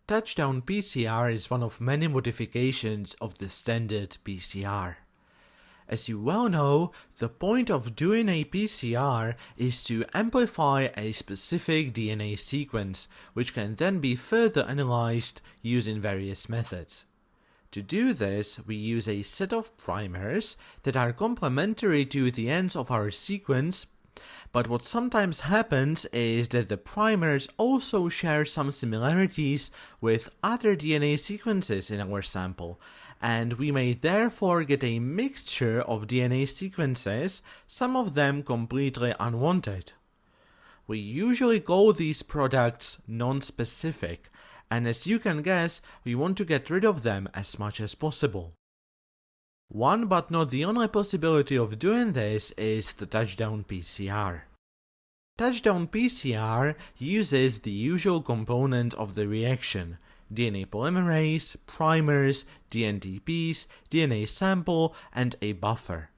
Touchdown PCR is one of many modifications of the standard PCR. As you well know, the point of doing a PCR is to amplify a specific DNA sequence, which can then be further analyzed using various methods. To do this, we use a set of primers that are complementary to the ends of our sequence, but what sometimes happens is that the primers also share some similarities with other DNA sequences in our sample, and we may therefore get a mixture of DNA sequences, some of them completely unwanted. We usually call these products non-specific, and as you can guess, we want to get rid of them as much as possible. One but not the only possibility of doing this is the touchdown PCR. Touchdown PCR uses the usual component of the reaction: DNA polymerase, primers, dNTPs, DNA sample, and a buffer.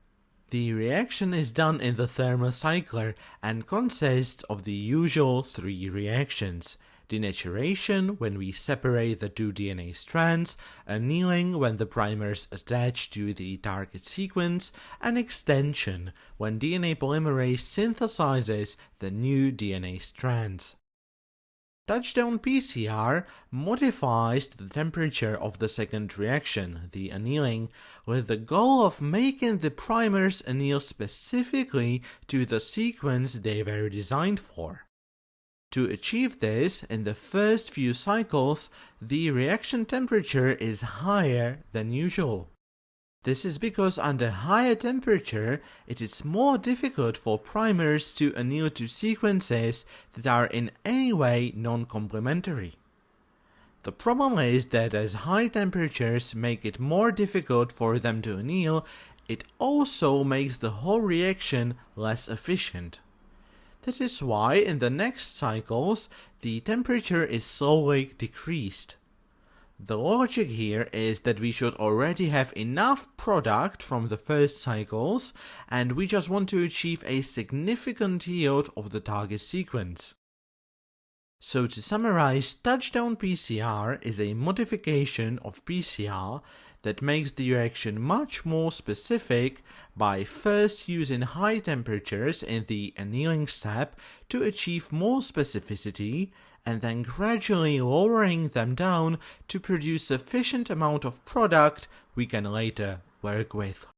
The reaction is done in the thermocycler and consists of the usual three reactions: denaturation, when we separate the two DNA strands, annealing, when the primers attach to the target sequence, and extension, when DNA polymerase synthesizes the new DNA strands. Touchdown PCR modifies the temperature of the second reaction, the annealing, with the goal of making the primers anneal specifically to the sequence they were designed for. To achieve this, in the first few cycles, the reaction temperature is higher than usual. This is because under higher temperature, it is more difficult for primers to anneal to sequences that are in any way non-complementary. The problem is that as high temperatures make it more difficult for them to anneal, it also makes the whole reaction less efficient. That is why in the next cycles, the temperature is slowly decreased. The logic here is that we should already have enough product from the first cycles, and we just want to achieve a significant yield of the target sequence. So to summarize, touchdown PCR is a modification of PCR that makes the reaction much more specific by first using high temperatures in the annealing step to achieve more specificity, and then gradually lowering them down to produce sufficient amount of product we can later work with.